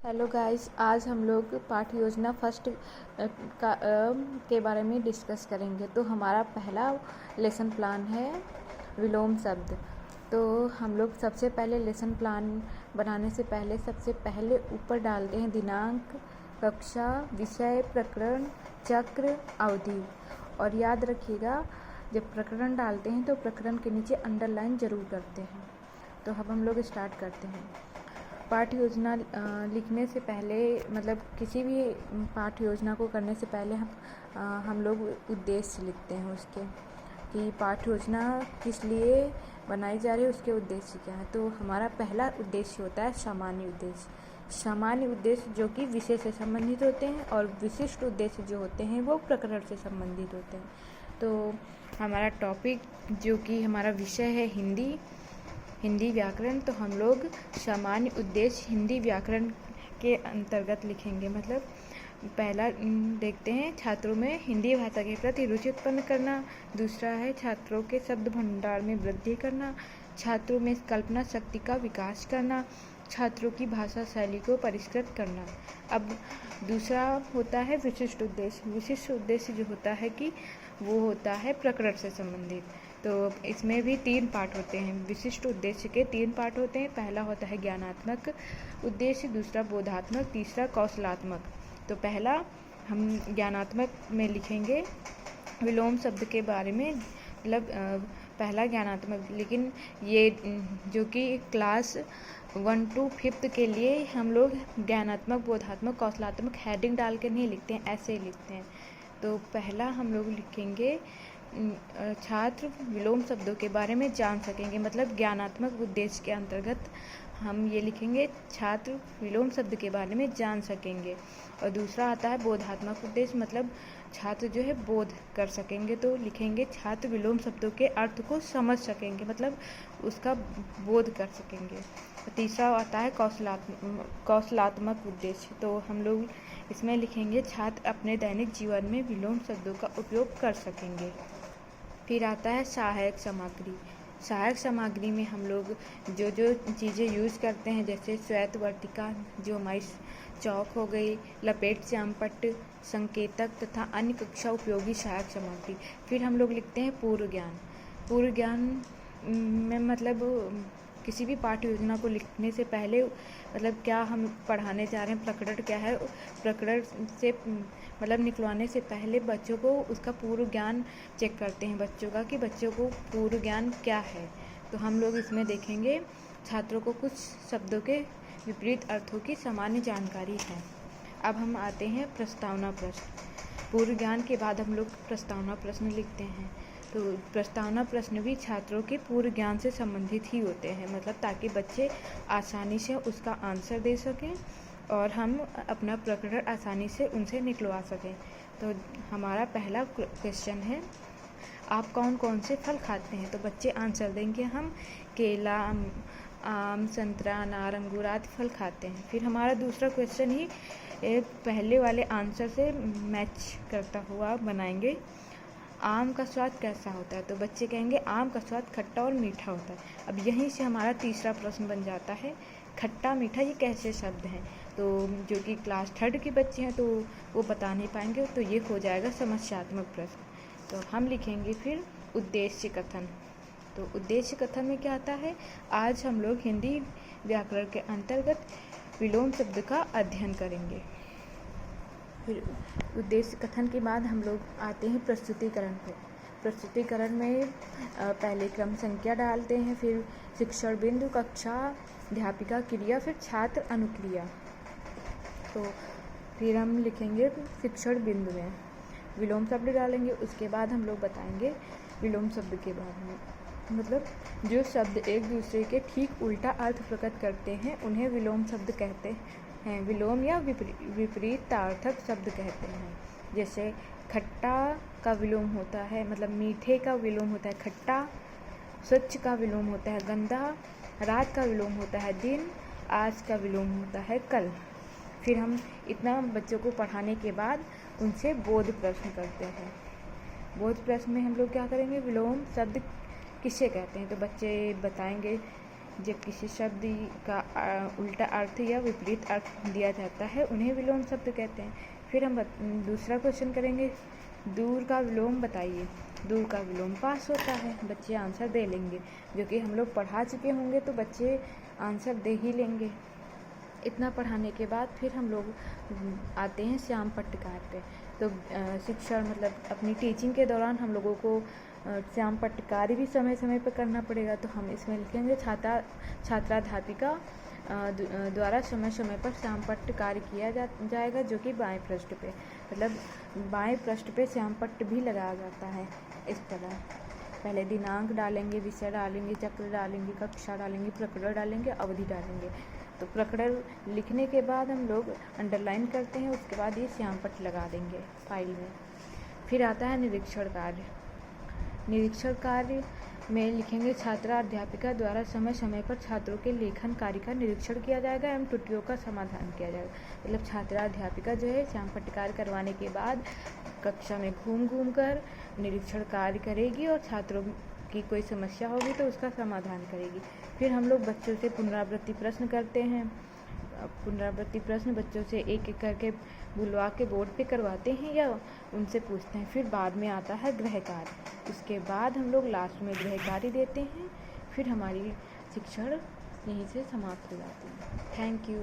Hello guys, आज हम लोग पाठ्य योजना फर्स्ट के बारे में डिस्कस करेंगे। तो हमारा पहला लेसन प्लान है विलोम शब्द। तो हम लोग सबसे पहले लेसन प्लान बनाने से पहले सबसे पहले ऊपर डालते हैं दिनांक, कक्षा, विषय, प्रकरण, चक्र, अवधि। और याद रखिएगा, जब प्रकरण डालते हैं तो प्रकरण के नीचे अंडरलाइन ज़रूर करते हैं। तो अब हम लोग स्टार्ट करते हैं। पाठ्य योजना लिखने से पहले, मतलब किसी भी पाठ्य योजना को करने से पहले हम लोग उद्देश्य लिखते हैं उसके, कि पाठ्य योजना किस लिए बनाई जा रही है, उसके उद्देश्य क्या है। तो हमारा पहला उद्देश्य होता है सामान्य उद्देश्य। सामान्य उद्देश्य जो कि विषय से संबंधित होते हैं, और विशिष्ट उद्देश्य जो होते हैं वो प्रकरण से संबंधित होते हैं। तो हमारा टॉपिक, जो कि हमारा विषय है हिंदी व्याकरण, तो हम लोग सामान्य उद्देश्य हिंदी व्याकरण के अंतर्गत लिखेंगे। मतलब पहला देखते हैं, छात्रों में हिंदी भाषा के प्रति रुचि उत्पन्न करना। दूसरा है छात्रों के शब्द भंडार में वृद्धि करना, छात्रों में कल्पना शक्ति का विकास करना, छात्रों की भाषा शैली को परिष्कृत करना। अब दूसरा होता है विशिष्ट उद्देश्य। विशिष्ट उद्देश्य जो होता है कि वो होता है प्रकरण से संबंधित। तो इसमें भी 3 पार्ट होते हैं। विशिष्ट उद्देश्य के 3 पार्ट होते हैं। पहला होता है ज्ञानात्मक उद्देश्य, दूसरा बोधात्मक, तीसरा कौशलात्मक। तो पहला हम ज्ञानात्मक में लिखेंगे विलोम शब्द के बारे में, मतलब पहला ज्ञानात्मक। लेकिन ये जो कि क्लास 1 to 5 के लिए हम लोग ज्ञानात्मक, बोधात्मक, कौशलात्मक हेडिंग डाल के नहीं लिखते हैं, ऐसे ही लिखते हैं। तो पहला हम लोग लिखेंगे छात्र विलोम शब्दों के बारे में जान सकेंगे। मतलब ज्ञानात्मक उद्देश्य के अंतर्गत हम ये लिखेंगे छात्र विलोम शब्द के बारे में जान सकेंगे। और दूसरा आता है बोधात्मक उद्देश्य, मतलब छात्र जो है बोध कर सकेंगे। तो लिखेंगे छात्र विलोम शब्दों के अर्थ को समझ सकेंगे, मतलब उसका बोध कर सकेंगे। तीसरा आता है कौशलात्मक उद्देश्य। तो हम लोग इसमें लिखेंगे छात्र अपने दैनिक जीवन में विलोम शब्दों का उपयोग कर सकेंगे। फिर आता है सहायक सामग्री। सहायक सामग्री में हम लोग जो चीज़ें यूज़ करते हैं, जैसे श्वेत वर्तिका, जो हमारी चौक हो गई, लपेट श्यामपट्ट, संकेतक तथा अन्य कक्षा उपयोगी सहायक सामग्री। फिर हम लोग लिखते हैं पूर्व ज्ञान। पूर्व ज्ञान में मतलब किसी भी पाठ्य योजना को लिखने से पहले, मतलब क्या हम पढ़ाने जा रहे हैं, प्रकरण क्या है, प्रकरण से मतलब निकलवाने से पहले बच्चों को उसका पूर्व ज्ञान चेक करते हैं बच्चों का, कि बच्चों को पूर्व ज्ञान क्या है। तो हम लोग इसमें देखेंगे छात्रों को कुछ शब्दों के विपरीत अर्थों की सामान्य जानकारी है। अब हम आते हैं प्रस्तावना प्रश्न। पूर्व ज्ञान के बाद हम लोग प्रस्तावना प्रश्न लिखते हैं। तो प्रस्तावना प्रश्न भी छात्रों के पूर्व ज्ञान से संबंधित ही होते हैं, मतलब ताकि बच्चे आसानी से उसका आंसर दे सकें और हम अपना प्रकरण आसानी से उनसे निकलवा सकें। तो हमारा पहला क्वेश्चन है, आप कौन कौन से फल खाते हैं? तो बच्चे आंसर देंगे हम केला, आम, संतरा, अनार, अंगूर आदि फल खाते हैं। फिर हमारा दूसरा क्वेश्चन ही पहले वाले आंसर से मैच करता हुआ बनाएंगे। आम का स्वाद कैसा होता है? तो बच्चे कहेंगे आम का स्वाद खट्टा और मीठा होता है। अब यहीं से हमारा तीसरा प्रश्न बन जाता है, खट्टा मीठा ये कैसे शब्द हैं? तो जो कि क्लास 3 के बच्चे हैं तो वो बता नहीं पाएंगे, तो ये हो जाएगा समस्यात्मक प्रश्न। तो हम लिखेंगे फिर उद्देश्य कथन। तो उद्देश्य कथन में क्या आता है, आज हम लोग हिंदी व्याकरण के अंतर्गत विलोम शब्द का अध्ययन करेंगे। फिर उद्देश्य कथन के बाद हम लोग आते हैं प्रस्तुतिकरण पे। प्रस्तुतिकरण में पहले क्रम संख्या डालते हैं, फिर शिक्षण बिंदु, कक्षा, अध्यापिका, क्रिया, फिर छात्र अनुक्रिया। तो फिर हम लिखेंगे शिक्षण बिंदु में विलोम शब्द डालेंगे। उसके बाद हम लोग बताएंगे विलोम शब्द के बारे में, मतलब जो शब्द एक दूसरे के ठीक उल्टा अर्थ प्रकट करते हैं उन्हें विलोम शब्द कहते हैं। विलोम या विपरीतार्थक शब्द कहते हैं। जैसे खट्टा का विलोम होता है, मतलब मीठे का विलोम होता है खट्टा, स्वच्छ का विलोम होता है गंदा, रात का विलोम होता है दिन, आज का विलोम होता है कल। फिर हम इतना बच्चों को पढ़ाने के बाद उनसे बोध प्रश्न करते हैं। बोध प्रश्न में हम लोग क्या करेंगे, विलोम शब्द किसे कहते हैं? तो बच्चे बताएंगे जब किसी शब्द का उल्टा अर्थ या विपरीत अर्थ दिया जाता है उन्हें विलोम शब्द कहते हैं। फिर हम दूसरा क्वेश्चन करेंगे, दूर का विलोम बताइए। दूर का विलोम पास होता है। बच्चे आंसर दे लेंगे, जो कि हम लोग पढ़ा चुके होंगे तो बच्चे आंसर दे ही लेंगे। इतना पढ़ाने के बाद फिर हम लोग आते हैं श्याम पट्टकार पे। तो शिक्षण मतलब अपनी टीचिंग के दौरान हम लोगों को श्याम पट्टकार भी समय समय पर करना पड़ेगा। तो हम इसमें लिखेंगे छात्राध्यापिका द्वारा समय समय पर श्याम पट्ट कार्य किया जाएगा, जो कि बाएं पृष्ठ पे मतलब बाएं पृष्ठ पे श्याम पट्ट भी लगाया जाता है। इस तरह पहले दिनांक डालेंगे, विषय डालेंगे, चक्र डालेंगे, कक्षा डालेंगे, प्रकरण डालेंगे, अवधि डालेंगे। तो प्रकरण लिखने के बाद हम लोग अंडरलाइन करते हैं, उसके बाद ये श्याम पट्ट लगा देंगे फाइल में। फिर आता है निरीक्षण कार्य। निरीक्षण कार्य में लिखेंगे छात्राध्यापिका द्वारा समय समय पर छात्रों के लेखन कार्य का निरीक्षण किया जाएगा एवं त्रुटियों का समाधान किया जाएगा। मतलब छात्राध्यापिका जो है श्याम पट्ट कार्य करवाने के बाद कक्षा में घूम घूम कर निरीक्षण कार्य करेगी और छात्रों की कोई समस्या होगी तो उसका समाधान करेगी। फिर हम लोग बच्चों से पुनरावृत्ति प्रश्न करते हैं। पुनरावृत्ति प्रश्न बच्चों से एक एक करके बुलवा के बोर्ड पे करवाते हैं या उनसे पूछते हैं। फिर बाद में आता है गृह कार्य। उसके बाद हम लोग लास्ट में गृह कार्य देते हैं। फिर हमारी शिक्षण यहीं से समाप्त हो जाती है। Thank you.